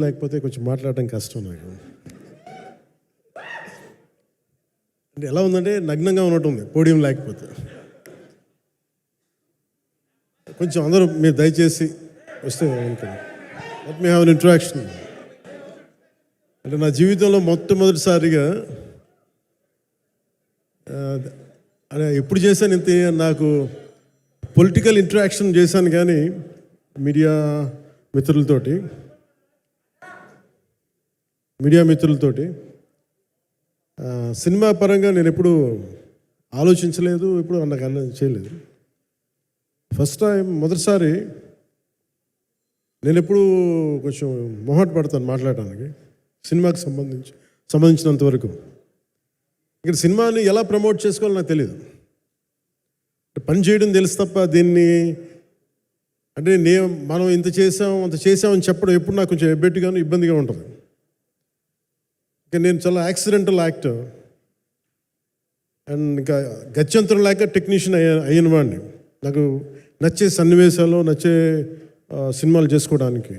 లేకపోతే కొంచెం మాట్లాడడం కష్టం నాకు. అంటే ఎలా ఉందంటే నగ్నంగా ఉన్నట్టుంది పోడియం లేకపోతే. కొంచెం అందరూ మీరు దయచేసి వస్తే అనుకోండి. Let me have an interaction. అంటే నా జీవితంలో మొట్టమొదటిసారిగా అదే ఎప్పుడు చేశాను ఇంత, నాకు పొలిటికల్ ఇంటరాక్షన్ చేశాను కానీ మీడియా మిత్రులతోటి సినిమా పరంగా నేను ఎప్పుడు ఆలోచించలేదు, ఎప్పుడు నాకు చేయలేదు. ఫస్ట్ టైం మొదటిసారి నేను ఎప్పుడు కొంచెం మొహాట పడతాను మాట్లాడటానికి సినిమాకి సంబంధించినంత వరకు. ఇక్కడ సినిమాని ఎలా ప్రమోట్ చేసుకోవాలో నాకు తెలియదు. పని చేయడం తెలుసు తప్ప దీన్ని అంటే మనం ఇంత చేసామని చెప్పడం ఎప్పుడు నాకు కొంచెం ఎబ్బెట్టుగాను ఇబ్బందిగా ఉంటుంది. ఇంకా నేను చాలా యాక్సిడెంటల్ యాక్టర్ అండ్ ఇంకా గత్యంతరం లేక టెక్నీషియన్ అయిన వాడిని. నాకు నచ్చే సన్నివేశాలు, నచ్చే సినిమాలు చేసుకోవడానికి.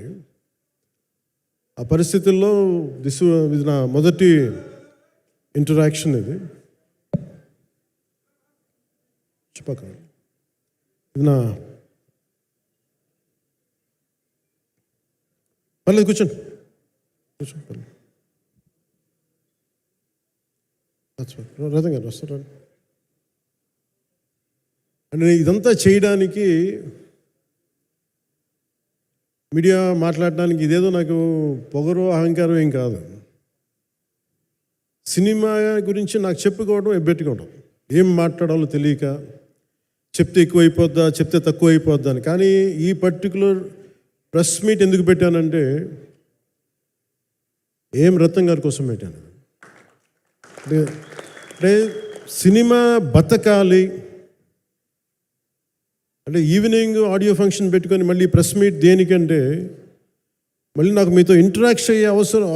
ఆ పరిస్థితుల్లో ఇది నా మొదటి ఇంటరాక్షన్. ఇది నా పర్లేదు కూర్చోండి. రథం గారు వస్తారు. అంటే ఇదంతా చేయడానికి, మీడియా మాట్లాడడానికి ఇదేదో నాకు పొగరు అహంకారం ఏం కాదు. సినిమా గురించి నాకు చెప్పుకోవడం ఎబ్బెట్టుకోవడం, ఏం మాట్లాడాలో తెలియక చెప్తే ఎక్కువైపోద్దా చెప్తే తక్కువ అయిపోద్దా అని. కానీ ఈ పర్టికులర్ ప్రెస్ మీట్ ఎందుకు పెట్టానంటే ఏం రత్నం గారి కోసం పెట్టాను. అంటే సినిమా బతకాలి అంటే ఈవినింగ్ ఆడియో ఫంక్షన్ పెట్టుకొని మళ్ళీ ప్రెస్ మీట్ దేనికంటే మళ్ళీ నాకు మీతో ఇంటరాక్ట్ అయ్యే అవసరం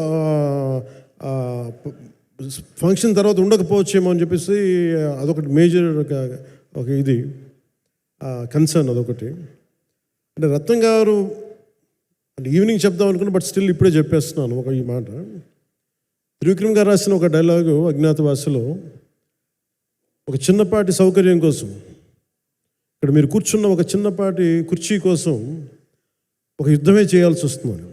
ఫంక్షన్ తర్వాత ఉండకపోవచ్చేమో అని చెప్పేసి అదొకటి మేజర్ ఒక ఇది కన్సర్న్. అదొకటి. అంటే రత్నం గారు అంటే ఈవినింగ్ చెప్దాం అనుకున్నా, బట్ స్టిల్ ఇప్పుడే చెప్పేస్తున్నాను ఈ మాట. త్రివిక్రమ్ గారు రాసిన ఒక డైలాగు అజ్ఞాతవాసిలో, ఒక చిన్నపాటి సౌకర్యం కోసం, ఇక్కడ మీరు కూర్చున్న ఒక చిన్నపాటి కుర్చీ కోసం ఒక యుద్ధమే చేయాల్సి వస్తుంది.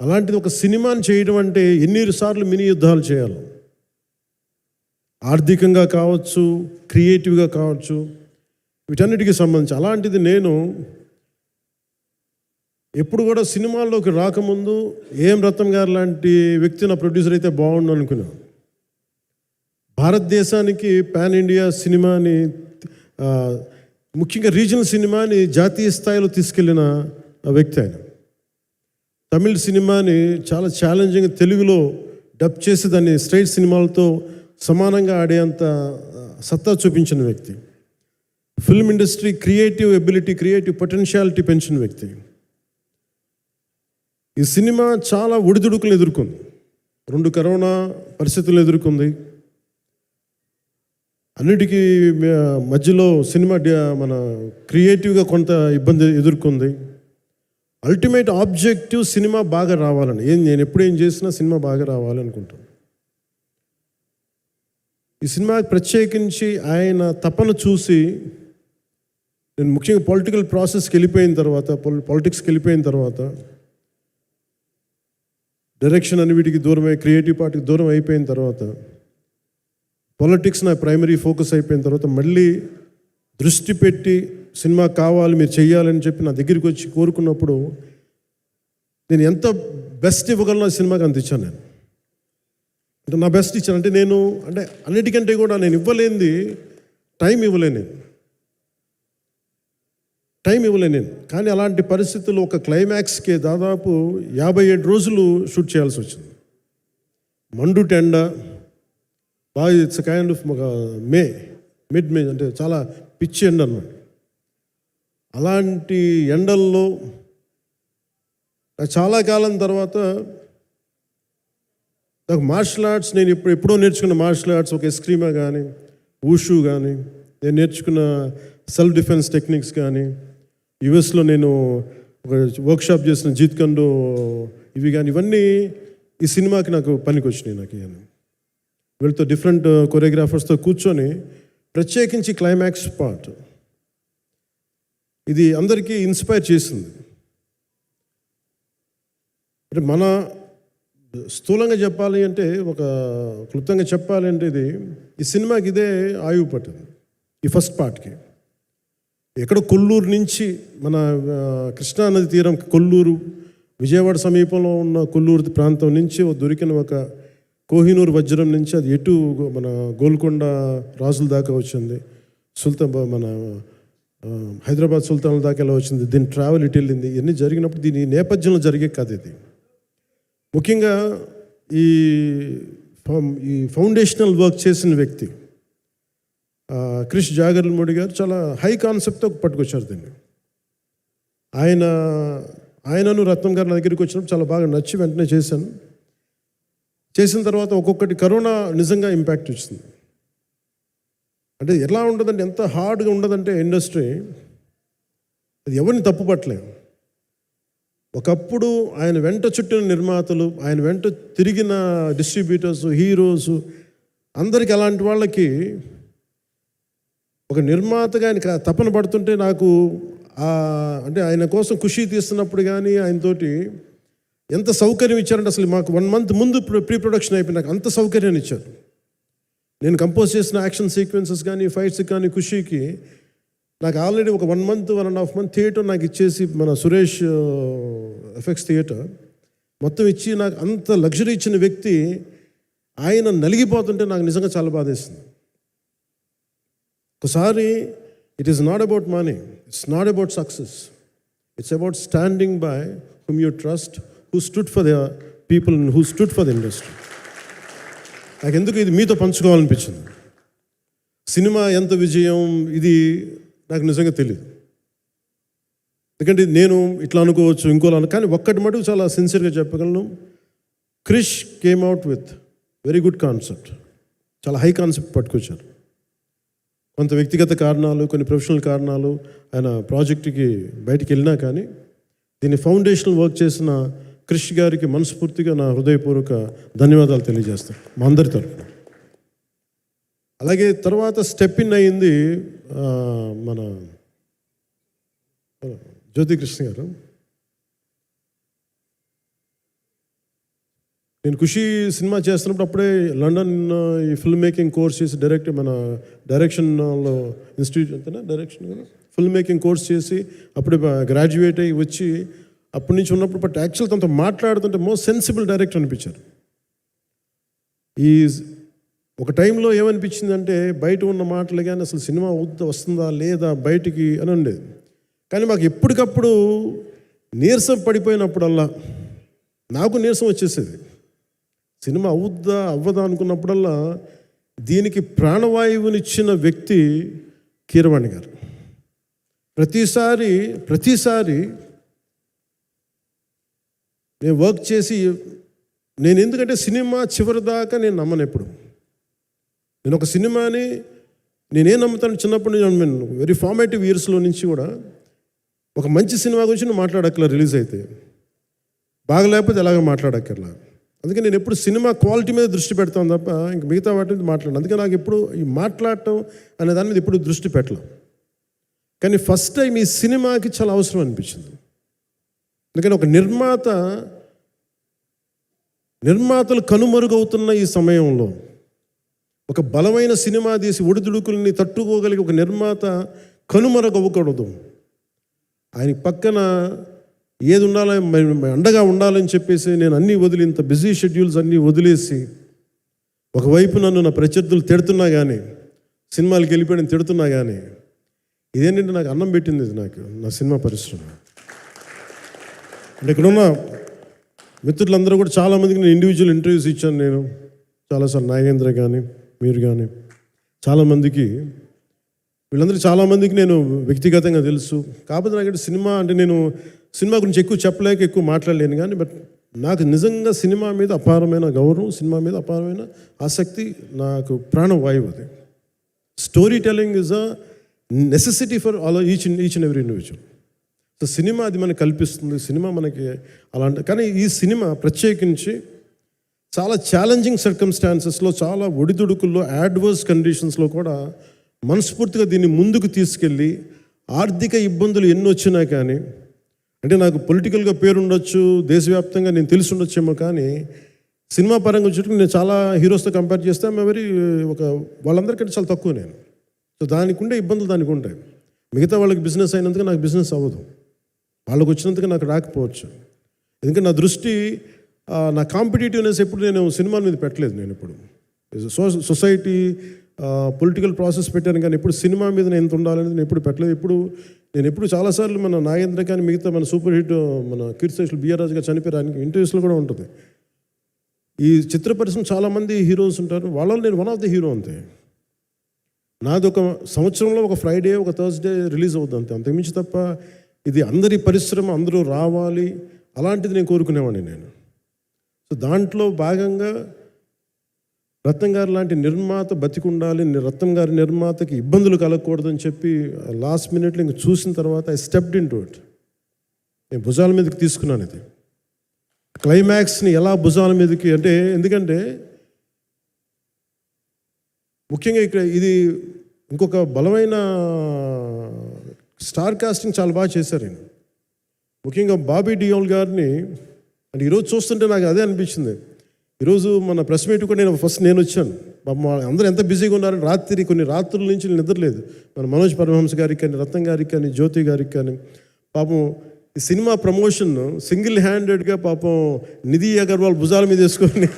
అలాంటిది ఒక సినిమాని చేయడం అంటే ఎన్నిసార్లు మినీ యుద్ధాలు చేయాలి. ఆర్థికంగా కావచ్చు, క్రియేటివ్గా కావచ్చు, వీటన్నిటికీ సంబంధించి. అలాంటిది నేను ఎప్పుడు కూడా సినిమాల్లోకి రాకముందు ఏం రత్నం గారు లాంటి వ్యక్తి నా ప్రొడ్యూసర్ అయితే బాగుండు అనుకున్నాను. భారతదేశానికి పాన్ ఇండియా సినిమాని, ముఖ్యంగా రీజనల్ సినిమాని జాతీయ స్థాయిలో తీసుకెళ్ళిన వ్యక్తి ఆయన. తమిళ సినిమాని చాలా ఛాలెంజింగ్ తెలుగులో డబ్ చేసి దాన్ని స్ట్రైట్ సినిమాలతో సమానంగా ఆడేంత సత్తా చూపించిన వ్యక్తి. Film industry creative ability, creative potentiality పెంచిన వ్యక్తి. ఈ సినిమా చాలా ఒడిదుడుకులు ఎదుర్కొంది. 2 కరోనా పరిస్థితులు ఎదుర్కొంది. అన్నిటికీ మధ్యలో సినిమా మన క్రియేటివ్గా కొంత ఇబ్బంది ఎదుర్కొంది. అల్టిమేట్ ఆబ్జెక్టివ్ సినిమా బాగా రావాలని, నేను ఎప్పుడు ఏం చేసినా సినిమా బాగా రావాలనుకుంటాను. ఈ సినిమాకి ప్రత్యేకించి ఆయన తపన చూసి నేను ముఖ్యంగా పాలిటిక్స్కి వెళ్ళిపోయిన తర్వాత డైరెక్షన్ అని వీటికి దూరమై క్రియేటివ్ పార్టీకి దూరం అయిపోయిన తర్వాత, పాలిటిక్స్ నా ప్రైమరీ ఫోకస్ అయిపోయిన తర్వాత మళ్ళీ దృష్టి పెట్టి సినిమా కావాలి మీరు చెయ్యాలని చెప్పి నా దగ్గరికి వచ్చి కోరుకున్నప్పుడు నేను ఎంత బెస్ట్ ఇవ్వగలను ఆ సినిమాకి అంత ఇచ్చాను. నేను అంటే నా బెస్ట్ ఇచ్చాను. అంటే నేను అన్నిటికంటే కూడా నేను ఇవ్వలేనిది టైం ఇవ్వలేను నేను. కానీ అలాంటి పరిస్థితుల్లో ఒక క్లైమాక్స్కి దాదాపు 57 రోజులు షూట్ చేయాల్సి వచ్చింది. మండు టెండ బాగా, ఇట్స్ కైండ్ ఆఫ్ మిడ్ మే అంటే చాలా పిచ్చి ఎండ అన్నమాట. అలాంటి ఎండల్లో నాకు చాలా కాలం తర్వాత నాకు మార్షల్ ఆర్ట్స్, నేను ఎప్పుడో నేర్చుకున్న మార్షల్ ఆర్ట్స్, ఒక ఎస్క్రీమా కానీ, ఊషు కానీ, నేను నేర్చుకున్న సెల్ఫ్ డిఫెన్స్ టెక్నిక్స్ కానీ, యుఎస్లో నేను ఒక వర్క్షాప్ చేసిన జీత్ కండో ఇవి కానీ ఇవన్నీ ఈ సినిమాకి నాకు పనికి వచ్చినాయి. నాకు ఇవన్నీ వీళ్ళతో డిఫరెంట్ కొరియోగ్రాఫర్స్తో కూర్చొని ప్రత్యేకించి క్లైమాక్స్ పార్ట్ ఇది అందరికీ ఇన్స్పైర్ చేసింది. అంటే మన స్థూలంగా చెప్పాలి అంటే, ఒక క్లుప్తంగా చెప్పాలి అంటే, ఈ సినిమాకి ఇదే ఆయువు పట్టింది. ఈ ఫస్ట్ పార్ట్కి ఎక్కడ కొల్లూరు నుంచి మన కృష్ణానది తీరం కొల్లూరు, విజయవాడ సమీపంలో ఉన్న కొల్లూరు ప్రాంతం నుంచి దొరికిన ఒక కోహినూరు వజ్రం నుంచి అది ఎటు మన గోల్కొండ రాజుల దాకా వచ్చింది, మన హైదరాబాద్ సుల్తాన్ల దాకా ఎలా వచ్చింది, దీని ట్రావెల్ ఇటు వెళ్ళింది. ఇవన్నీ జరిగినప్పుడు దీని నేపథ్యంలో జరిగే కథ ఇది. ముఖ్యంగా ఈ ఫౌండేషనల్ వర్క్ చేసిన వ్యక్తి క్రిష్ జాగర్లమూడి గారు చాలా హై కాన్సెప్ట్తో పట్టుకొచ్చారు దీన్ని. ఆయనను రత్నం గారు నా దగ్గరికి వచ్చినప్పుడు చాలా బాగా నచ్చి వెంటనే చేశాను. చేసిన తర్వాత ఒక్కొక్కటి కరోనా నిజంగా ఇంపాక్ట్ ఇచ్చింది. అంటే ఎలా ఉండదంటే, ఎంత హార్డ్గా ఉండదంటే ఇండస్ట్రీ, అది ఎవరిని తప్పు పట్టలేము. ఒకప్పుడు ఆయన వెంట చుట్టిన నిర్మాతలు, ఆయన వెంట తిరిగిన డిస్ట్రిబ్యూటర్స్, హీరోస్ అందరికి అలాంటి వాళ్ళకి ఒక నిర్మాతగా ఆయన తపన పడుతుంటే నాకు అంటే ఆయన కోసం ఖుషి తీస్తున్నప్పుడు కానీ ఆయనతోటి ఎంత సౌకర్యం ఇచ్చారంటే, అసలు మాకు 1 month ముందు ప్రీ ప్రొడక్షన్ అయిపోయి నాకు అంత సౌకర్యాన్ని ఇచ్చారు. నేను కంపోజ్ చేసిన యాక్షన్ సీక్వెన్సెస్ కానీ ఫైట్స్ కానీ ఖుషీకి నాకు ఆల్రెడీ ఒక 1 month 1.5 month థియేటర్ నాకు ఇచ్చేసి, మన సురేష్ ఎఫెక్ట్స్ థియేటర్ మొత్తం ఇచ్చి నాకు అంత లగ్జరీ ఇచ్చిన వ్యక్తి ఆయన నలిగిపోతుంటే నాకు నిజంగా చాలా బాధేస్తుంది. ఒకసారి it is not about money, it's not about success, it's about standing by whom you trust, who stood for the people and who stood for the industry. నాకు ఎందుకు ఇది మీతో పంచుకోవాలనిపించింది. సినిమా ఎంత విజయం ఇది నాకు నిజంగా తెలియదు, ఎందుకంటే నేను ఇట్లా అనుకోవచ్చు ఇంకోలా, కానీ ఒక్కటి మటుకు చాలా సిన్సియర్గా చెప్పగలను. Krish came out with very good concept, చాలా హై కాన్సెప్ట్ పట్టుకొచ్చారు. కొంత వ్యక్తిగత కారణాలు, కొన్ని ప్రొఫెషనల్ కారణాలు ఆయన ప్రాజెక్టుకి బయటికి వెళ్ళినా కానీ దీన్ని ఫౌండేషనల్ వర్క్ చేసిన క్రిష్ గారికి మనస్ఫూర్తిగా నా హృదయపూర్వక ధన్యవాదాలు తెలియజేస్తాను మా అందరి తరఫున. అలాగే తర్వాత స్టెప్ ఇన్ అయ్యింది మన జ్యోతికృష్ణ గారు. నేను ఖుషి సినిమా చేస్తున్నప్పుడు అప్పుడే లండన్ ఈ ఫిల్మ్ మేకింగ్ కోర్స్ చేసి మన డైరెక్షన్లో ఇన్స్టిట్యూట్ అంతేనా డైరెక్షన్ ఫిల్మ్ మేకింగ్ కోర్స్ చేసి అప్పుడే గ్రాడ్యుయేట్ అయ్యి వచ్చి అప్పటి నుంచి ఉన్నప్పుడు బట్ యాక్చువల్ తనతో మాట్లాడుతుంటే మోస్ట్ సెన్సిబుల్ డైరెక్టర్ అనిపించారు. ఈ ఒక టైంలో ఏమనిపించిందంటే, బయట ఉన్న మాటలు కానీ అసలు సినిమా వస్తుందా లేదా బయటికి అని ఉండేది. కానీ మాకు ఎప్పటికప్పుడు నీరసం పడిపోయినప్పుడల్లా నాకు నీరసం వచ్చేసేది. సినిమా అవ్వదా అనుకున్నప్పుడల్లా దీనికి ప్రాణవాయువునిచ్చిన వ్యక్తి కీరవాణి గారు. ప్రతిసారి నేను వర్క్ చేసి నేను ఎందుకంటే సినిమా చివరి దాకా నేను నమ్మను. ఎప్పుడు నేను ఒక సినిమాని నేనేం నమ్ముతాను, చిన్నప్పటి నుంచి వెరీ ఫార్మేటివ్ ఇయర్స్లో నుంచి కూడా ఒక మంచి సినిమా గురించి నువ్వు మాట్లాడక్కర్లా, రిలీజ్ అయితే బాగలేకపోతే ఎలాగ మాట్లాడక్కర్లా. అందుకే నేను ఎప్పుడు సినిమా క్వాలిటీ మీద దృష్టి పెడతాను తప్ప ఇంక మిగతా వాటి మీద మాట్లాడను. అందుకే నాకు ఎప్పుడు ఈ మాట్లాడటం అనే దాని మీద ఎప్పుడు దృష్టి పెట్టలేం. కానీ ఫస్ట్ టైం ఈ సినిమాకి చాలా అవసరం అనిపించింది. ఎందుకంటే ఒక నిర్మాతలు కనుమరుగవుతున్న ఈ సమయంలో ఒక బలమైన సినిమా తీసి ఒడిదుడుకుల్ని తట్టుకోగలిగి ఒక నిర్మాత కనుమరుగవ్వకూడదు. ఆయన పక్కన ఏది ఉండాలో అండగా ఉండాలని చెప్పేసి నేను అన్నీ వదిలి, ఇంత బిజీ షెడ్యూల్స్ అన్నీ వదిలేసి, ఒకవైపు నన్ను నా ప్రత్యర్థులు తిడుతున్నా కానీ, సినిమాలకు వెళ్ళిపోయిన తిడుతున్నా కానీ, ఇదేంటంటే నాకు అన్నం పెట్టింది ఇది నాకు నా సినిమా పరిశ్రమ. అంటే ఇక్కడున్న మిత్రులందరూ కూడా చాలామందికి నేను ఇండివిజువల్ ఇంటర్వ్యూస్ ఇచ్చాను. నేను చాలాసార్లు నాగేంద్ర కానీ మీరు కానీ చాలామందికి, వీళ్ళందరూ చాలామందికి నేను వ్యక్తిగతంగా తెలుసు. కాకపోతే నాకు సినిమా అంటే నేను సినిమా గురించి ఎక్కువ చెప్పలేక ఎక్కువ మాట్లాడలేను. కానీ బట్ నాకు నిజంగా సినిమా మీద అపారమైన గౌరవం, సినిమా మీద అపారమైన ఆసక్తి, నాకు ప్రాణవాయువు అది. Story telling is a necessity for each and every individual. So cinema అది మనకి కల్పిస్తుంది, సినిమా మనకి అలాంటి. కానీ ఈ సినిమా ప్రత్యేకించి చాలా ఛాలెంజింగ్ సర్కమ్స్టాన్సెస్లో, చాలా ఒడిదుడుకుల్లో, యాడ్వర్స్ కండిషన్స్లో కూడా మనస్ఫూర్తిగా దీన్ని ముందుకు తీసుకెళ్ళి, ఆర్థిక ఇబ్బందులు ఎన్ని వచ్చినా కానీ, అంటే నాకు పొలిటికల్గా పేరు ఉండొచ్చు, దేశవ్యాప్తంగా నేను తెలిసి ఉండొచ్చేమో, కానీ సినిమా పరంగా వచ్చేటప్పుడు నేను చాలా హీరోస్తో కంపేర్ చేస్తే వాళ్ళందరికంటే చాలా తక్కువ నేను. సో దానికి ఉండే ఇబ్బందులు దానికి ఉంటాయి. మిగతా వాళ్ళకి బిజినెస్ అయినందుకు నాకు బిజినెస్ అవ్వదు, వాళ్ళకి వచ్చినందుకు నాకు రాకపోవచ్చు. ఎందుకంటే నా దృష్టి, నా కాంపిటేటివ్నెస్ ఎప్పుడు నేను సినిమాల మీద పెట్టలేదు. నేను ఇప్పుడు సొసైటీ పొలిటికల్ ప్రాసెస్ పెట్టాను, కానీ ఎప్పుడు సినిమా మీద నేను ఎంత ఉండాలనేది నేను ఎప్పుడు పెట్టలేదు. నేను ఎప్పుడు చాలాసార్లు మన నాగేంద్ర కానీ మిగతా మన సూపర్ హిట్ మన కీర్తిశేషులు బిఆర్ రాజు గారు చనిపోయారు, ఇంటర్వ్యూస్లో కూడా ఉంటుంది. ఈ చిత్ర పరిశ్రమ చాలామంది హీరోస్ ఉంటారు, వాళ్ళలో నేను వన్ ఆఫ్ ది హీరో అంతే. నాది ఒక సంవత్సరంలో ఒక ఫ్రైడే, ఒక థర్స్డే రిలీజ్ అవుతుంది అంతే, అంతకుమించి తప్ప ఇది అందరి పరిశ్రమ, అందరూ రావాలి అలాంటిది నేను కోరుకునేవాడిని నేను. సో దాంట్లో భాగంగా రత్నం గారు లాంటి నిర్మాత బతికుండాలి, రత్నం గారి నిర్మాతకి ఇబ్బందులు కలగకూడదని చెప్పి లాస్ట్ మినిట్లో ఇంక చూసిన తర్వాత I stepped in to it. నేను భుజాల మీదకి తీసుకున్నాను ఇది. క్లైమాక్స్ని ఎలా భుజాల మీదకి అంటే, ఎందుకంటే ముఖ్యంగా ఇక్కడ ఇది ఇంకొక బలమైన స్టార్ కాస్టింగ్ చాలా బాగా చేశారు ఆయన. ముఖ్యంగా బాబీ డియోల్ గారిని అంటే ఈరోజు చూస్తుంటే నాకు అదే అనిపించింది. ఈరోజు మన ప్రెస్ మీట్ కూడా నేను వచ్చాను. అందరూ ఎంత బిజీగా ఉన్నారని కొన్ని రాత్రుల నుంచి నిద్రలేదు. మన మనోజ్ పరమహంస గారికి కానీ, రత్నం గారికి కానీ, జ్యోతి గారికి కానీ, పాపం ఈ సినిమా ప్రమోషన్ సింగిల్ హ్యాండెడ్గా పాపం నిధి అగర్వాల్ భుజాల మీద వేసుకొని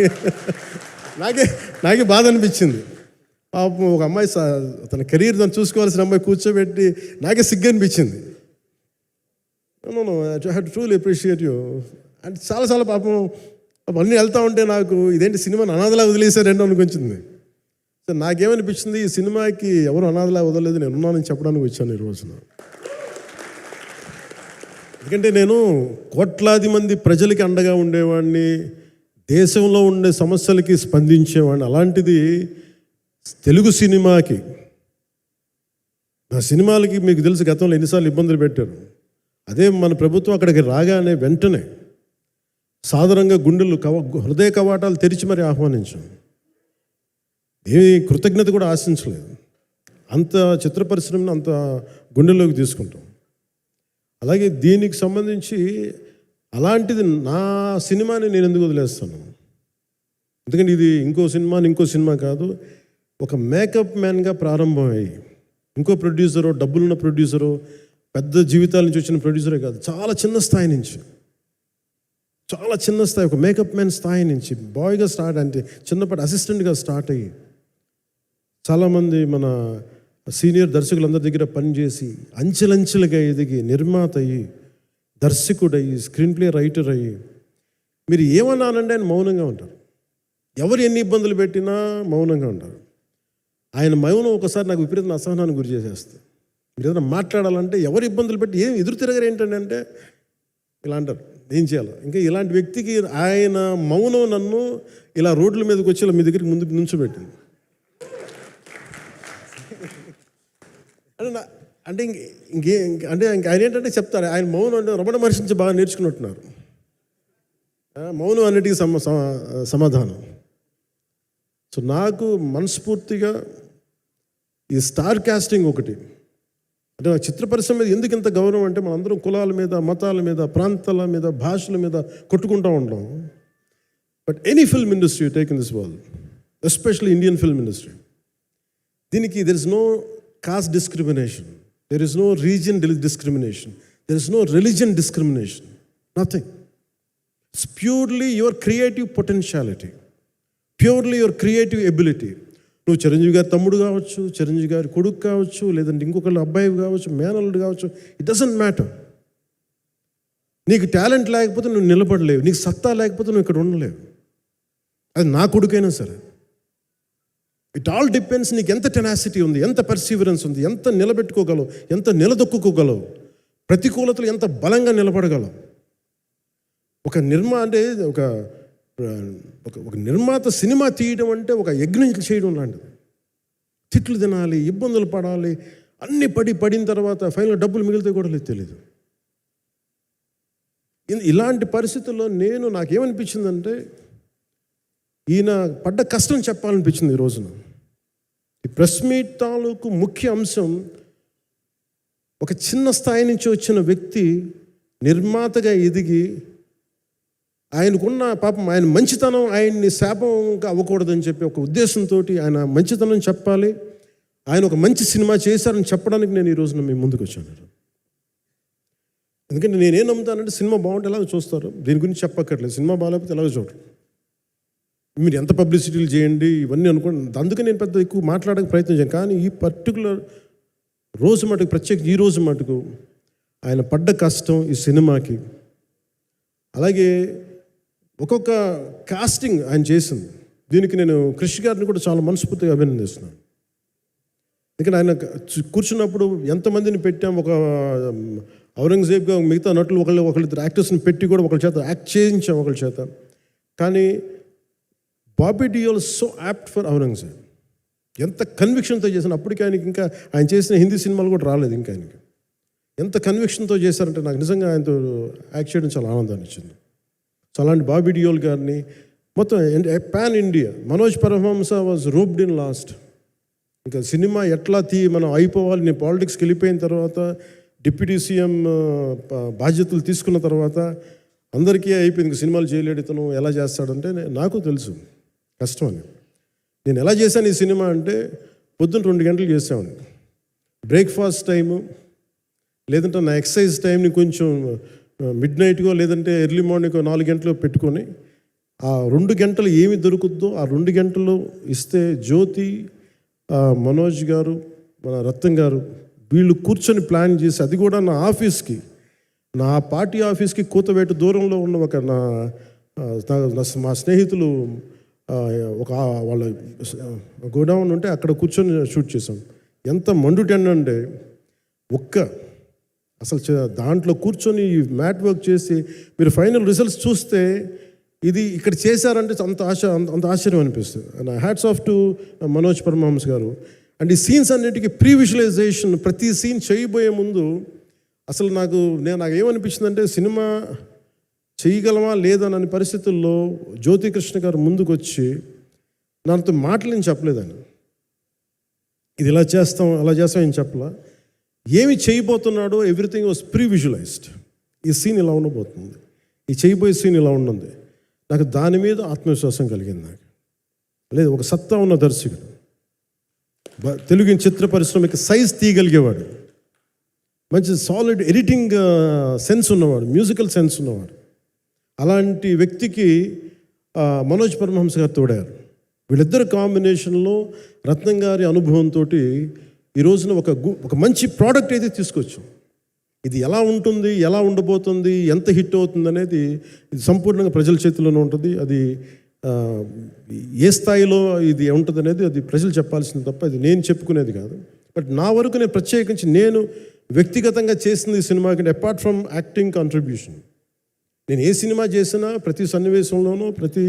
నాకే బాధ అనిపించింది. పాపం ఒక అమ్మాయి తన కెరీర్ దాన్ని చూసుకోవాల్సిన అమ్మాయి కూర్చోబెట్టి నాకే సిగ్గు అనిపించింది. I have to truly appreciate you. అంటే చాలా పాపం అవన్నీ వెళ్తూ ఉంటే నాకు ఇదేంటి సినిమాని అనాథలా వదిలేశారంటే అనిపించింది. సో నాకేమనిపించింది, ఈ సినిమాకి ఎవరు అనాథలా వదలలేదు, నేను ఉన్నానని చెప్పడానికి వచ్చాను ఈ రోజున. ఎందుకంటే నేను కోట్లాది మంది ప్రజలకి అండగా ఉండేవాడిని, దేశంలో ఉండే సమస్యలకి స్పందించేవాడిని. అలాంటిది తెలుగు సినిమాకి, నా సినిమాలకి మీకు తెలుసు గతంలో ఎన్నిసార్లు ఇబ్బందులు పెట్టారు. అదే మన ప్రభుత్వం అక్కడికి రాగానే వెంటనే సాధారణంగా హృదయ కవాటాలు తెరిచి మరి ఆహ్వానించాం. ఏమి కృతజ్ఞత కూడా ఆశించలేదు. అంత చిత్ర పరిశ్రమను అంత గుండెల్లోకి తీసుకుంటాం. అలాగే దీనికి సంబంధించి అలాంటిది నా సినిమాని నేను ఎందుకు వదిలేస్తాను? ఎందుకంటే ఇది ఇంకో సినిమా కాదు. ఒక మేకప్ మ్యాన్గా ప్రారంభమయ్యి ఇంకో ప్రొడ్యూసరు, డబ్బులున్న ప్రొడ్యూసరు, పెద్ద జీవితాల నుంచి వచ్చిన ప్రొడ్యూసరే కాదు, చాలా చిన్న స్థాయి నుంచి, ఒక మేకప్ మ్యాన్ స్థాయి నుంచి బాయ్గా స్టార్ట్, అంటే చిన్నపాటి అసిస్టెంట్గా స్టార్ట్ అయ్యి చాలామంది మన సీనియర్ దర్శకులందరి దగ్గర పనిచేసి అంచెలంచెలుగా ఎదిగి నిర్మాత అయ్యి, దర్శకుడయ్యి, స్క్రీన్ ప్లే రైటర్ అయ్యి, మీరు ఏమన్నానంటే ఆయన మౌనంగా ఉంటారు. ఎవరు ఎన్ని ఇబ్బందులు పెట్టినా మౌనంగా ఉంటారు. ఆయన మౌనం ఒకసారి నాకు విపరీత అసహనాన్ని గురి చేసేస్తుంది. మీరు ఏదైనా మాట్లాడాలంటే ఎవరు ఇబ్బందులు పెట్టి ఏం ఎదురు తిరగరు ఏంటంటే ఇలా అంటారు, ఏం చేయాలి. ఇంకా ఇలాంటి వ్యక్తికి ఆయన మౌనం నన్ను ఇలా రోడ్ల మీదకి వచ్చి ఇలా మీ దగ్గరికి ముందు నుంచోబెట్టింది. అంటే ఆయన ఏంటంటే చెప్తారు, ఆయన మౌనం అంటే రమణ మహర్షి నుంచి బాగా నేర్చుకున్నట్టున్నారు. మౌనం అన్నిటికీ సమాధానం. సో నాకు మనస్ఫూర్తిగా ఈ స్టార్ కాస్టింగ్ ఒకటి, అంటే నా చిత్ర పరిశ్రమ మీద ఎందుకు ఇంత గౌరవం అంటే, మనందరం కులాల మీద, మతాల మీద, ప్రాంతాల మీద, భాషల మీద కొట్టుకుంటూ ఉంటాం. But any film industry take in this world, especially Indian film industry, దీనికి there is no caste discrimination, there is no region discrimination, there is no religion discrimination, nothing. It's purely your creative potentiality, purely your creative ability. నువ్వు చిరంజీవి గారి తమ్ముడు కావచ్చు, చిరంజీవి గారి కొడుకు కావచ్చు, లేదంటే ఇంకొకళ్ళు అబ్బాయి కావచ్చు, మేనల్లుడు కావచ్చు, ఇట్ డజంట్ మ్యాటర్. నీకు టాలెంట్ లేకపోతే నువ్వు నిలబడలేవు, నీకు సత్తా లేకపోతే నువ్వు ఇక్కడ ఉండలేవు. అది నా కొడుకైనా సరే. ఇట్ ఆల్ డిపెండ్స్ నీకు ఎంత టెనాసిటీ ఉంది, ఎంత పర్సీవరెన్స్ ఉంది, ఎంత నిలబెట్టుకోగలవు, ఎంత నిలదొక్కుకోగలవు, ప్రతికూలతలు ఎంత బలంగా నిలబడగలవు. ఒక నిర్మాత సినిమా తీయడం అంటే ఒక యజ్ఞం చేయడం లాంటిది. తిట్లు తినాలి, ఇబ్బందులు పడాలి, అన్నీ పడిన తర్వాత ఫైనల్ డబ్బులు మిగిలితే కూడా తెలియదు. ఇలాంటి పరిస్థితుల్లో నాకేమనిపించిందంటే ఈయన పడ్డ కష్టం చెప్పాలనిపించింది ఈ రోజున. ఈ ప్రెస్ మీట్ తాలూకు ముఖ్య అంశం ఒక చిన్న స్థాయి నుంచి వచ్చిన వ్యక్తి నిర్మాతగా ఎదిగి ఆయనకున్న పాపం ఆయన మంచితనం ఆయన్ని శాపంగా అవ్వకూడదని చెప్పి ఒక ఉద్దేశంతో ఆయన మంచితనం చెప్పాలి, ఆయన ఒక మంచి సినిమా చేశారని చెప్పడానికి నేను ఈ రోజున మీ ముందుకు వచ్చాను. ఎందుకంటే నేనేం నమ్ముతానంటే సినిమా బాగుంటే ఎలాగో చూస్తారు, దీని గురించి చెప్పక్కర్లేదు. సినిమా బాగాలేకపోతే ఎలాగో చూడరు. మీరు ఎంత పబ్లిసిటీలు చేయండి ఇవన్నీ అనుకోండి, అందుకే నేను పెద్ద ఎక్కువ మాట్లాడడానికి ప్రయత్నం చేయను. కానీ ఈ పర్టికులర్ రోజు మటుకు, ప్రత్యేక ఈ రోజు మటుకు ఆయన పడ్డ కష్టం ఈ సినిమాకి, అలాగే ఒక్కొక్క కాస్టింగ్ ఆయన చేసింది, దీనికి నేను కృషి గారిని కూడా చాలా మనస్ఫూర్తిగా అభినందిస్తున్నాను. ఎందుకంటే ఆయన కూర్చున్నప్పుడు ఎంతమందిని పెట్టాం, ఒక ఔరంగజేబ్గా మిగతా నటులు ఒకళ్ళిద్దరు యాక్టర్స్ని పెట్టి కూడా ఒకళ్ళ చేత యాక్ట్ చేయించాం ఒకళ్ళ చేత. కానీ Bobby Deol so apt for Aurangzeb, ఎంత కన్విక్షన్తో చేశాను. అప్పటికి ఆయనకి ఇంకా ఆయన చేసిన హిందీ సినిమాలు కూడా రాలేదు ఇంకా ఆయనకి. ఎంత కన్విక్షన్తో చేశారంటే నాకు నిజంగా ఆయనతో యాక్ట్ చేయడం చాలా ఆనందాన్ని ఇచ్చింది. సో అలాంటి బాబీ డియోల్ గారిని మొత్తం pan India, Manoj Paramahamsa was roped in last. ఇంకా సినిమా ఎట్లా మనం అయిపోవాలి, నేను పాలిటిక్స్కి వెళ్ళిపోయిన తర్వాత డిప్యూటీ సీఎం బాధ్యతలు తీసుకున్న తర్వాత అందరికీ అయిపోయింది, ఇంకా సినిమాలు చేయలేడు ఇతను, ఎలా చేస్తాడంటే నాకు తెలుసు కష్టం అని. నేను ఎలా చేశాను ఈ సినిమా అంటే పొద్దున్న 2 గంటలు చేసామని, బ్రేక్ఫాస్ట్ టైము లేదంటే నా ఎక్సర్సైజ్ టైంని కొంచెం మిడ్ నైట్గో లేదంటే ఎర్లీ మార్నింగ్ 4 గంటలు పెట్టుకొని ఆ 2 గంటలు ఏమి దొరుకుద్దో ఆ 2 గంటలు ఇస్తే జ్యోతి, మనోజ్ గారు, మన రత్నం గారు వీళ్ళు కూర్చొని ప్లాన్ చేసి, అది కూడా నా ఆఫీస్కి, నా పార్టీ ఆఫీస్కి కూతవేటు దూరంలో ఉన్న ఒక మా స్నేహితులు ఒక వాళ్ళ గోడౌన్ ఉంటే అక్కడ కూర్చొని షూట్ చేసాం. ఎంత మండుటెండ అంటే అసలు దాంట్లో కూర్చొని మ్యాట్ వర్క్ చేసి మీరు ఫైనల్ రిజల్ట్స్ చూస్తే ఇది ఇక్కడ చేశారంటే అంత ఆశ్చర్యం అనిపిస్తుంది. And hats off to Manoj Paramahamsa garu. And ఈ సీన్స్ అన్నిటికీ ప్రీ విజువలైజేషన్, ప్రతి సీన్ చేయబోయే ముందు అసలు నాకు ఏమనిపించిందంటే సినిమా చేయగలమా లేదనని పరిస్థితుల్లో జ్యోతికృష్ణ గారు ముందుకు వచ్చి నాతో మాటలు నేను చెప్పలేదని, ఇది ఇలా చేస్తాం అలా చేస్తాం ఏం చెప్పలా, ఏమి చేయబోతున్నాడో ఎవ్రీథింగ్ వాజ్ ప్రీ విజువలైజ్డ్. ఈ సీన్ ఇలా ఉండబోతుంది, ఈ చేయబోయే సీన్ ఇలా ఉన్నది. నాకు దాని మీద ఆత్మవిశ్వాసం కలిగింది. నాకు లేదు, ఒక సత్తా ఉన్న దర్శకుడు, తెలుగు చిత్ర పరిశ్రమకి సైజ్ తీయగలిగేవాడు, మంచి సాలిడ్ ఎడిటింగ్ సెన్స్ ఉన్నవాడు, మ్యూజికల్ సెన్స్ ఉన్నవాడు. అలాంటి వ్యక్తికి మనోజ్ పరమహంస గారు తోడారు. వీళ్ళిద్దరు కాంబినేషన్లో రత్నం గారి అనుభవంతో ఈ రోజున ఒక మంచి ప్రోడక్ట్ అయితే తీసుకొచ్చాం. ఇది ఎలా ఉంటుంది, ఎలా ఉండబోతుంది, ఎంత హిట్ అవుతుంది అనేది ఇది సంపూర్ణంగా ప్రజల చేతిలోనే ఉంటుంది. అది ఏ స్థాయిలో ఇది ఉంటుంది అనేది అది ప్రజలు చెప్పాల్సింది తప్ప అది నేను చెప్పుకునేది కాదు. బట్ నా వరకు నేను ప్రత్యేకించి నేను వ్యక్తిగతంగా చేసింది ఈ సినిమాకి, అపార్ట్ ఫ్రమ్ యాక్టింగ్ కాంట్రిబ్యూషన్, నేను ఏ సినిమా చేసినా ప్రతి సన్నివేశంలోనూ ప్రతి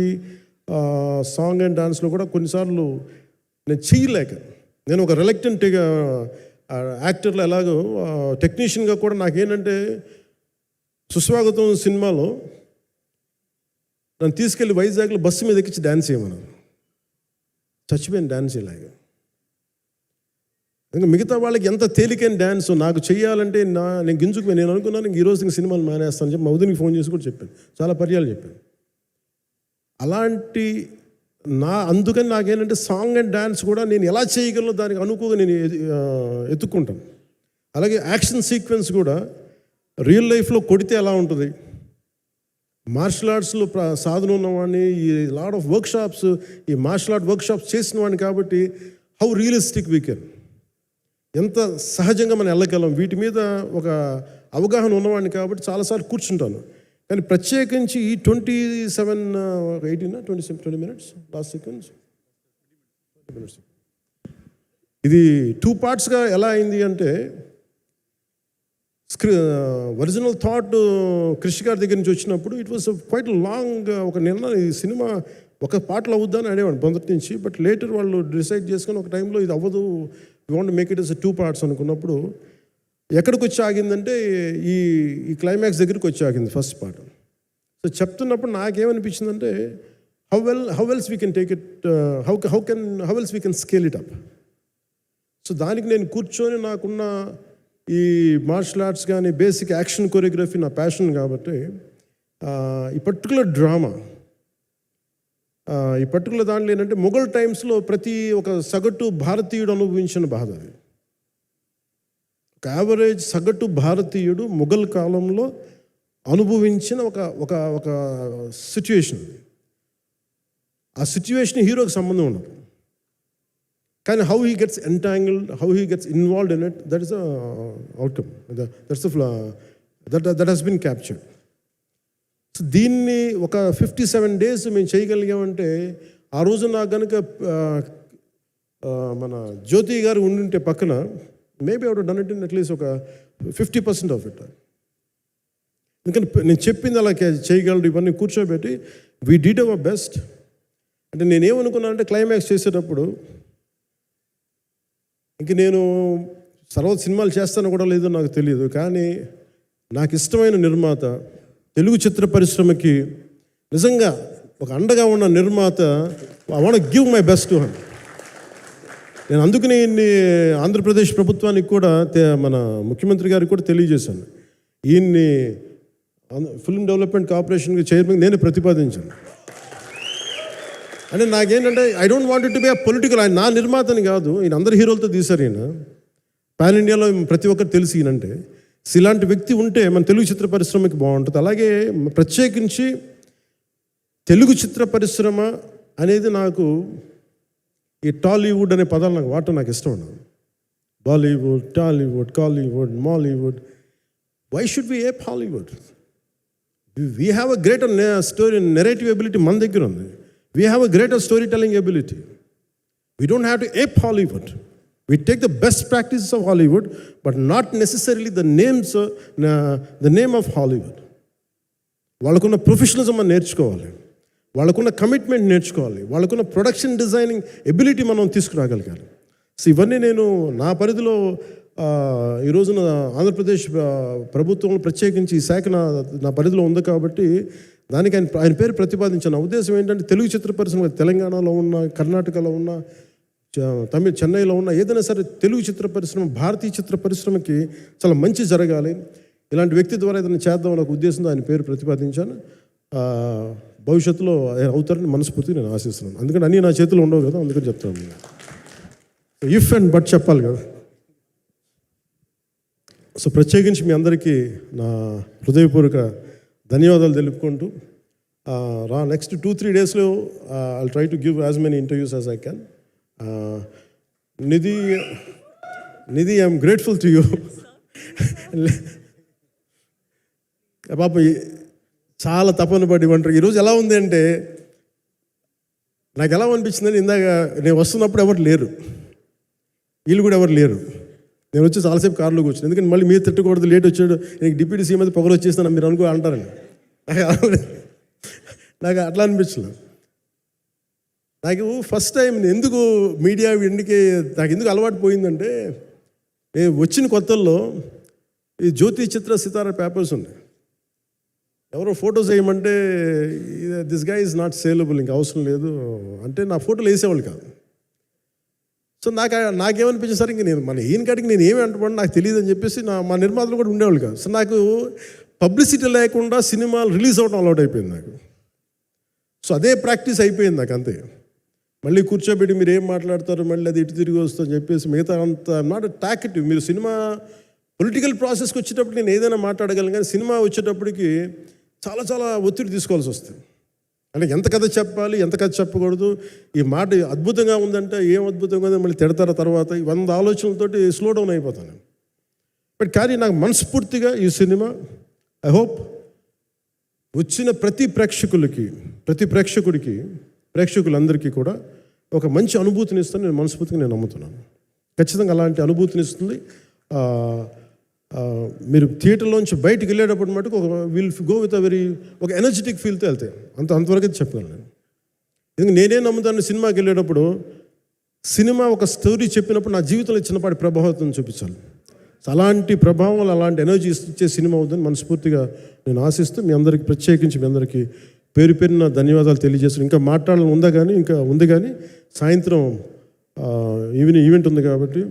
సాంగ్ అండ్ డాన్స్లో కూడా కొన్నిసార్లు నేను చేయలేక, నేను ఒక రిలక్టెంట్గా యాక్టర్లో ఎలాగో టెక్నీషియన్గా కూడా నాకేంటంటే సుస్వాగతం సినిమాలో నన్ను తీసుకెళ్ళి వైజాగ్లో బస్సు మీద ఎక్కించి డ్యాన్స్ చేయమన్నారు. చచ్చిపోయాను డ్యాన్స్ ఇలాగా. ఇంకా మిగతా వాళ్ళకి ఎంత తేలికైన డ్యాన్స్ నాకు చేయాలంటే నేను గింజుకుపోయి నేను అనుకున్నాను ఈరోజు ఇంక సినిమాలు మానేస్తాను చెప్పి మౌదినికి ఫోన్ చేసి కూడా చెప్పాను, చాలా పర్యాలు చెప్పాను. అలాంటి అందుకని నాకేంటంటే సాంగ్ అండ్ డ్యాన్స్ కూడా నేను ఎలా చేయగలను దానికి అనుకోగా నేను ఎత్తుక్కుంటాను. అలాగే యాక్షన్ సీక్వెన్స్ కూడా రియల్ లైఫ్లో కొడితే ఎలా ఉంటుంది, మార్షల్ ఆర్ట్స్లో సాధన ఉన్నవాడిని, ఈ లాట్ ఆఫ్ వర్క్షాప్స్, ఈ మార్షల్ ఆర్ట్ వర్క్షాప్స్ చేసిన వాడిని కాబట్టి హౌ రియలిస్టిక్ వీ కెన్, ఎంత సహజంగా మనం వెళ్ళగలం, వీటి మీద ఒక అవగాహన ఉన్నవాడిని కాబట్టి చాలాసార్లు కూర్చుంటాను. కానీ ప్రత్యేకించి ఈ 20 minutes లాస్ట్ సీక్వెన్స్ ఇది 2 partsగా ఎలా అయింది అంటే ఒరిజినల్ థాట్ కృషి గారి దగ్గర నుంచి వచ్చినప్పుడు ఇట్ వాస్ క్వైట్ లాంగ్. ఒక నిర్ణయం ఈ సినిమా ఒక పాటలో అవుద్దని అనేవాడు మొదటి నుంచి. బట్ లేటర్ వాళ్ళు డిసైడ్ చేసుకొని ఒక టైంలో ఇది అవ్వదు, you want make it as 2 parts అనుకున్నప్పుడు ఎక్కడికి వచ్చి ఆగిందంటే ఈ క్లైమాక్స్ దగ్గరికి వచ్చి ఆగింది ఫస్ట్ పార్ట్. సో చెప్తున్నప్పుడు నాకేమనిపించిందంటే how else we can take it, how else we can scale it up. So దానికి నేను కూర్చొని నాకున్న ఈ మార్షల్ ఆర్ట్స్ కానీ బేసిక్ యాక్షన్ కొరియోగ్రఫీ నా ప్యాషన్ కాబట్టి ఈ పర్టికులర్ డ్రామా, ఈ పర్టికులర్ దాంట్లో ఏంటంటే మొఘల్ టైమ్స్లో ప్రతి ఒక సగటు భారతీయుడు అనుభవించిన బాధ అది. ఒక యావరేజ్ సగటు భారతీయుడు మొఘల్ కాలంలో అనుభవించిన ఒక ఒక ఒక సిచ్యువేషన్. ఆ సిచ్యువేషన్ హీరోకి సంబంధం ఉండదు, కానీ how he gets entangled, how he gets involved in it, that is the outcome, that he's been captured. So దీన్ని ఒక 57 days మేము చేయగలిగామంటే, ఆ రోజు నాకు కనుక మన జ్యోతి గారు ఉండింటే పక్కన, maybe I would done it in at least ఒక 50% ఆఫ్ ఇట్. ఎందుకంటే నేను చెప్పింది అలా చేయగలరు ఇవన్నీ కూర్చోబెట్టి వీ డిడ్ అవర్ బెస్ట్. అంటే నేనేమనుకున్నానంటే క్లైమాక్స్ చేసేటప్పుడు ఇంక నేను తర్వాత సినిమాలు చేస్తానో కూడా లేదో నాకు తెలియదు, కానీ నాకు ఇష్టమైన నిర్మాత, తెలుగు చిత్ర పరిశ్రమకి నిజంగా ఒక అండగా ఉన్న నిర్మాత, I want give my best to him. నేను అందుకని ఆంధ్రప్రదేశ్ ప్రభుత్వానికి కూడా మన ముఖ్యమంత్రి గారికి కూడా తెలియజేశాను, ఈయన్ని ఫిల్మ్ డెవలప్మెంట్ కార్పొరేషన్కి చైర్మన్ నేనే ప్రతిపాదించాను. అంటే నాకేంటంటే I don't want it to be a political, ఆయన నా నిర్మాతని కాదు, ఈయన అందరు హీరోలతో తీశారు, ఈయన పాన్ ఇండియాలో ప్రతి ఒక్కరు తెలిసి ఈయనంటే. ఇలాంటి వ్యక్తి ఉంటే మన తెలుగు చిత్ర పరిశ్రమకి బాగుంటుంది. అలాగే ప్రత్యేకించి తెలుగు చిత్ర పరిశ్రమ అనేది నాకు ఈ టాలీవుడ్ అనే పదాలు నాకు వాడటం నాకు ఇష్టం ఉండదు. Bollywood, Tollywood, Kollywood, Mollywood, why should we ape Hollywood? We have a greater story narrative ability మన దగ్గర ఉంది. We have a greater story telling ability. We don't have to ape Hollywood. We take the best practices of Hollywood, but not necessarily the name of Hollywood. వాళ్ళకున్న professionalism మనం నేర్చుకోవాలి, వాళ్ళకున్న commitment నేర్చుకోవాలి, వాళ్ళకున్న production designing ability మనం తీసుకురాగలగాలి. So ఇవన్నీ నేను నా పరిధిలో ఈ రోజున ఆంధ్రప్రదేశ్ ప్రభుత్వంలో ప్రత్యేకించి ఈ శాఖ నా పరిధిలో ఉంది కాబట్టి దానికి ఆయన పేరు ప్రతిపాదించాను. నా ఉద్దేశం ఏంటంటే తెలుగు చిత్ర పరిశ్రమ తెలంగాణలో ఉన్న, కర్ణాటకలో ఉన్న, చెన్నైలో ఉన్న ఏదైనా సరే తెలుగు చిత్ర పరిశ్రమ, భారతీయ చిత్ర పరిశ్రమకి చాలా మంచి జరగాలి, ఇలాంటి వ్యక్తి ద్వారా ఏదైనా చేద్దామని ఒక ఉద్దేశంతో ఆయన పేరు ప్రతిపాదించాను. భవిష్యత్తులో అవుతారని మనస్ఫూర్తిగా నేను ఆశిస్తున్నాను. అందుకని అన్నీ నా చేతిలో ఉండవు కదా, అందుకని చెప్తాను. ఇఫ్ అండ్ బట్ చెప్పాలి కదా. సో ప్రత్యేకించి మీ అందరికీ నా హృదయపూర్వక ధన్యవాదాలు తెలుపుకుంటూ నెక్స్ట్ 2-3 daysలో I'll try to give as many interviews as I can. Nidhi, I'm grateful to you. పాప చాలా తపన పడి ఉంటారు. ఈరోజు ఎలా ఉంది అంటే నాకు ఎలా అనిపించిందని, ఇందాక నేను వస్తున్నప్పుడు ఎవరు లేరు, వీళ్ళు కూడా ఎవరు లేరు. నేను వచ్చి చాలాసేపు కారులో కూర్చున్నాను, ఎందుకంటే మళ్ళీ మీరు తిట్టకూడదు, లేట్ వచ్చాడు, నీకు డిప్యూటీ సీఎం అయితే పొగలు వచ్చేస్తాను మీరు అనుకో అంటారండి. నాకు అట్లా అనిపించలేదు. నాకు ఫస్ట్ టైం ఎందుకు మీడియా నాకు ఎందుకు అలవాటు పోయిందంటే, నేను వచ్చిన కొత్తల్లో ఈ జ్యోతి చిత్ర సితార పేపర్స్ ఉన్నాయి. ఎవరో ఫోటోస్ వేయమంటే this guy is not saleable, ఇంకా అవసరం లేదు అంటే నా ఫోటోలు వేసేవాళ్ళు కాదు. సో నాకేమనిపించింది, సరే ఇంక నేను మన ఈయన కాడికి నేను ఏమి అంటున్నాను నాకు తెలియదు అని చెప్పేసి మా నిర్మాతలు కూడా ఉండేవాళ్ళు కాదు. సో నాకు పబ్లిసిటీ లేకుండా సినిమాలు రిలీజ్ అవ్వడం అలవాటు అయిపోయింది నాకు. సో అదే ప్రాక్టీస్ అయిపోయింది నాకు, అంతే. మళ్ళీ కూర్చోబెట్టి మీరు ఏం మాట్లాడతారు, మళ్ళీ అది ఇటు తిరిగి వస్తుందని చెప్పేసి మిగతా అంత నాట్ టాకెటివ్. మీరు సినిమా పొలిటికల్ ప్రాసెస్కి వచ్చేటప్పుడు నేను ఏదైనా మాట్లాడగలను, కానీ సినిమా వచ్చేటప్పటికి చాలా చాలా ఒత్తిడి తీసుకోవాల్సి వస్తుంది. అంటే ఎంత కథ చెప్పాలి, ఎంత కథ చెప్పకూడదు, ఈ మాట అద్భుతంగా ఉందంటే ఏం అద్భుతంగా ఉందని మళ్ళీ తిడతారు, తర్వాత 100 ఆలోచనలతోటి స్లో డౌన్ అయిపోతాను. బట్ కానీ నాకు మనస్ఫూర్తిగా ఈ సినిమా ఐ హోప్ వచ్చిన ప్రతి ప్రేక్షకులందరికీ కూడా ఒక మంచి అనుభూతిని ఇస్తాను నేను మనస్ఫూర్తిగా నేను నమ్ముతున్నాను. ఖచ్చితంగా అలాంటి అనుభూతిని ఇస్తుంది. మీరు థియేటర్లోంచి బయటికి వెళ్ళేటప్పుడు మటుకు విల్ గో విత్ ఒక ఎనర్జెటిక్ ఫీల్తో వెళ్తాయి, అంతవరకు అయితే చెప్పగలను నేను. ఎందుకంటే నేనే నమ్ముతాను, సినిమాకి వెళ్ళేటప్పుడు సినిమా ఒక స్టోరీ చెప్పినప్పుడు నా జీవితంలో చిన్నపాటి ప్రభావితం చూపించాలి. అలాంటి ప్రభావం, అలాంటి ఎనర్జీ ఇచ్చే సినిమా అవుతుందని మనస్ఫూర్తిగా నేను ఆశిస్తూ మీ అందరికీ ప్రత్యేకించి మీ అందరికీ పేరు పేరున ధన్యవాదాలు తెలియజేస్తున్నాను. ఇంకా మాట్లాడాలని ఉంది కానీ సాయంత్రం ఈవెంట్ ఉంది కాబట్టి.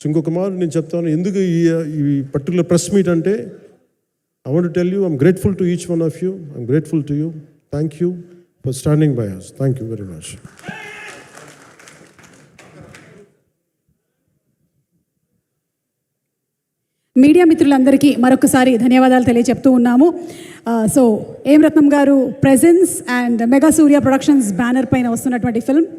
సో ఇంకొక మాట నేను చెప్తాను, ఎందుకు ఈ పర్టికులర్ ప్రెస్ మీట్ అంటే, I want to tell you, I'm grateful to each one of you. I'm grateful to you. Thank you for standing by us. Thank you very much. Media మిత్రులందరికీ మరొకసారి ధన్యవాదాలు తెలియజెప్తూ ఉన్నాము. సో ఏం రత్నం గారు presence and mega Surya productions banner పైన వస్తున్నటువంటి film